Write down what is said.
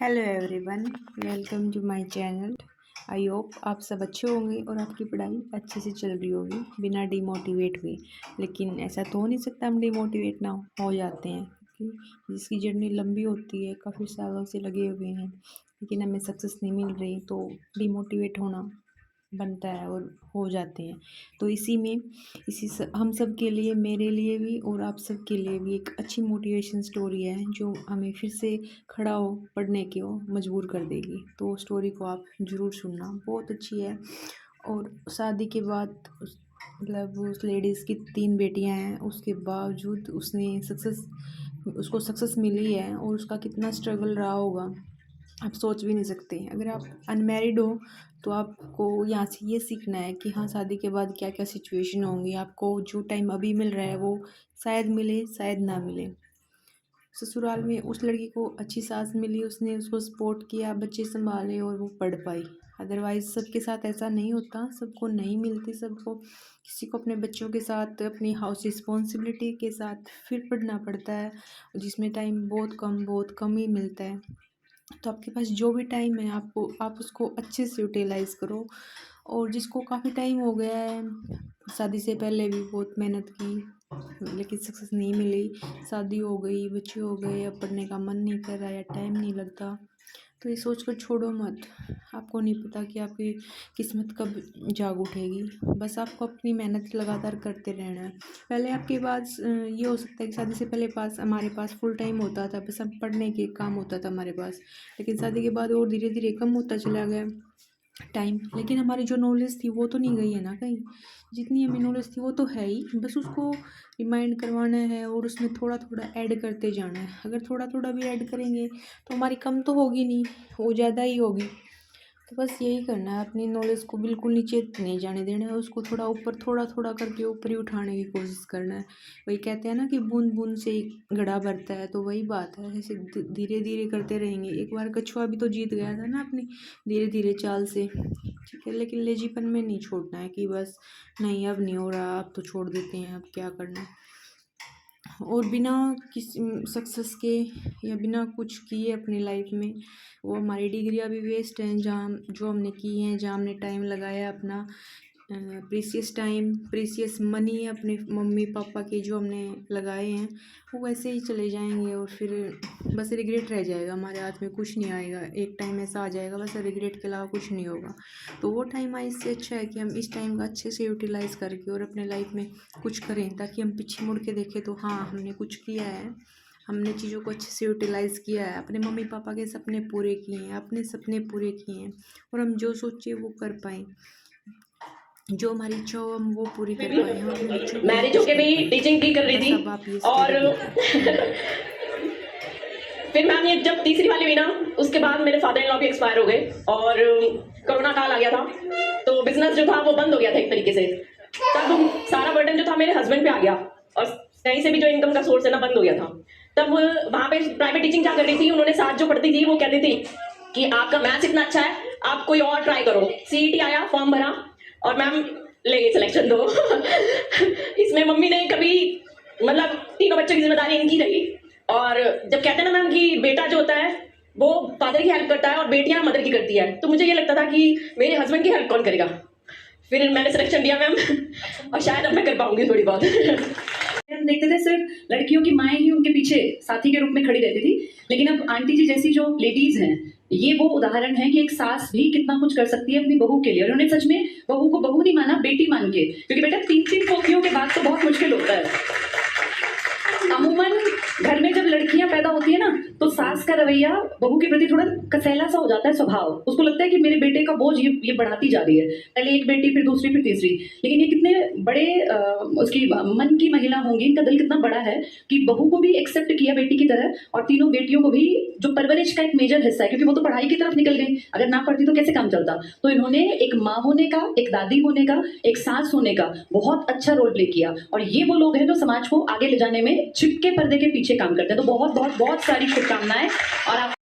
Hello everyone, welcome to my channel. I hope आप सब अच्छे होंगे और आपकी पढ़ाई अच्छे से चल रही होगी बिना डिमोटिवेट हुए। लेकिन ऐसा तो हो नहीं सकता हम डिमोटिवेट ना हो जाते हैं, क्योंकि जिसकी जर्नी लंबी होती है, काफ़ी सालों से लगे हुए हैं, लेकिन हमें सक्सेस नहीं मिल रही तो डिमोटिवेट होना बनता है और हो जाते हैं। तो हम सब के लिए, मेरे लिए भी और आप सब के लिए भी एक अच्छी मोटिवेशन स्टोरी है जो हमें फिर से खड़ा हो पढ़ने की हो मजबूर कर देगी। तो स्टोरी को आप ज़रूर सुनना, बहुत अच्छी है। और शादी के बाद मतलब उस लेडीज़ की 3 बेटियां हैं, उसके बावजूद उसको सक्सेस मिली है और उसका कितना स्ट्रगल रहा होगा आप सोच भी नहीं सकते। अगर आप अनमैरिड हो तो आपको यहाँ से ये सीखना है कि हाँ, शादी के बाद क्या क्या सिचुएशन होंगी। आपको जो टाइम अभी मिल रहा है वो शायद मिले, शायद ना मिले। ससुराल में उस लड़की को अच्छी सास मिली, उसने उसको सपोर्ट किया, बच्चे संभाले और वो पढ़ पाई। अदरवाइज़ सबके साथ ऐसा नहीं होता, सबको नहीं मिलती। सबको किसी को अपने बच्चों के साथ, अपनी हाउस रिस्पॉन्सिबिलिटी के साथ फिर पढ़ना पड़ता है, जिसमें टाइम बहुत कम ही मिलता है। तो आपके पास जो भी टाइम है आप उसको अच्छे से यूटिलाइज़ करो। और जिसको काफ़ी टाइम हो गया है, शादी से पहले भी बहुत मेहनत की लेकिन सक्सेस नहीं मिली, शादी हो गई, बच्चे हो गए, अब पढ़ने का मन नहीं कर रहा या टाइम नहीं लगता, तो ये सोच कर छोड़ो मत। आपको नहीं पता कि आपकी किस्मत कब जाग उठेगी। बस आपको अपनी मेहनत लगातार करते रहना है। पहले आपके पास ये हो सकता है कि शादी से पहले हमारे पास फुल टाइम होता था, बस हम पढ़ने के काम होता था हमारे पास। लेकिन शादी के बाद और धीरे धीरे कम होता चला गया टाइम, लेकिन हमारी जो नॉलेज थी वो तो नहीं गई है ना कहीं। जितनी हमें नॉलेज थी वो तो है ही, बस उसको रिमाइंड करवाना है और उसमें थोड़ा थोड़ा ऐड करते जाना है। अगर थोड़ा थोड़ा भी ऐड करेंगे तो हमारी कम तो होगी नहीं, वो ज़्यादा ही होगी। तो बस यही करना है, अपनी नॉलेज को बिल्कुल नीचे नहीं जाने देना है, उसको थोड़ा ऊपर, थोड़ा थोड़ा करके ऊपर ही उठाने की कोशिश करना है। वही कहते हैं ना कि बूंद बूंद से ही घड़ा भरता है, तो वही बात है। ऐसे धीरे धीरे करते रहेंगे। एक बार कछुआ भी तो जीत गया था ना अपनी धीरे धीरे चाल से, ठीक है। लेकिन लेजीपन में नहीं छोड़ना है कि बस नहीं अब नहीं हो रहा, अब तो छोड़ देते हैं, अब क्या करना है। और बिना किसी सक्सेस के या बिना कुछ किए अपनी लाइफ में वो हमारी डिग्रियां भी वेस्ट हैं, जहाँ जो हमने की हैं, जहाँ हमने टाइम लगाया अपना प्रीसियस टाइम, प्रीसियस मनी अपने मम्मी पापा के जो हमने लगाए हैं, वो वैसे ही चले जाएंगे और फिर बस रिग्रेट रह जाएगा, हमारे हाथ में कुछ नहीं आएगा। एक टाइम ऐसा आ जाएगा बस रिग्रेट के अलावा कुछ नहीं होगा। तो वो टाइम आए, इससे अच्छा है कि हम इस टाइम का अच्छे से यूटिलाइज़ करके और अपने लाइफ में कुछ करें, ताकि हम पीछे मुड़ के देखें तो हाँ, हमने कुछ किया है, हमने चीज़ों को अच्छे से यूटिलाइज़ किया है, अपने मम्मी पापा के सपने पूरे किए हैं, अपने सपने पूरे किए हैं, और हम जो सोचे वो कर पाएँ, जो हमारी इच्छा हो हम वो पूरी कर पाए। हम अपने बच्चों के लिए मैरिज होके भी टीचिंग भी कर रही बस थी। अब आप ये और स्टोरी देखिए। फिर मैम ये जब तीसरी वाली हुई ना, उसके बाद मेरे फादर इन लॉ भी एक्सपायर हो गए और कोरोना काल आ गया था, तो बिजनेस जो था वो बंद हो गया था एक तरीके से। तब सारा बर्डन जो था मेरे हस्बैंड पे आ गया और कहीं से भी जो इनकम का सोर्स है ना बंद हो गया था। तब वहां पे प्राइवेट टीचिंग क्या कर रही थी, उन्होंने साथ जो पढ़ती थी वो कहती थी कि आपका मैथ्स इतना अच्छा है, आप कोई और ट्राई करो। सीईटी आया, फॉर्म भरा और मैम ले गई सिलेक्शन। दो इसमें मम्मी ने कभी मतलब तीनों बच्चों की जिम्मेदारी इनकी रही। और जब कहते हैं ना मैम कि बेटा जो होता है वो फादर की हेल्प करता है और बेटियां मदर की करती है, तो मुझे ये लगता था कि मेरे हस्बैंड की हेल्प कौन करेगा। फिर मैंने सिलेक्शन दिया मैम और शायद अब मैं कर पाऊंगी थोड़ी बहुत। हम देखते थे सिर्फ लड़कियों की माएँ ही उनके पीछे साथी के रूप में खड़ी रहती थी, लेकिन अब आंटी जी जैसी जो लेडीज हैं, ये वो उदाहरण है कि एक सास भी कितना कुछ कर सकती है अपनी बहू के लिए। और उन्होंने सच में बहू को बहू नहीं माना, बेटी मान के, क्योंकि बेटा 3-3 पोतियों के बाद तो बहुत मुश्किल होता है। अमूमन घर में जब लड़कियां पैदा होती है ना, तो सास का रवैया बहू के प्रति थोड़ा कसैला सा हो जाता है स्वभाव। उसको लगता है कि मेरे बेटे का बोझ ये बढ़ाती जा रही है, पहले एक बेटी, फिर दूसरी, फिर तीसरी। लेकिन ये कितने बड़े उसकी मन की महिला होंगी, इनका दिल कितना बड़ा है कि बहू को भी एक्सेप्ट किया बेटी की तरह, और तीनों बेटियों को भी, जो परवरिश का एक मेजर हिस्सा है, क्योंकि वो तो पढ़ाई की तरफ निकल गई, अगर ना पढ़ती तो कैसे काम चलता। तो इन्होंने एक माँ होने का, एक दादी होने का, एक सास होने का बहुत अच्छा रोल प्ले किया। और ये वो लोग हैं जो समाज को आगे ले जाने में छिपके पर्दे के पीछे काम करते हैं। तो बहुत बहुत बहुत सारी शुभकामनाएं। और आप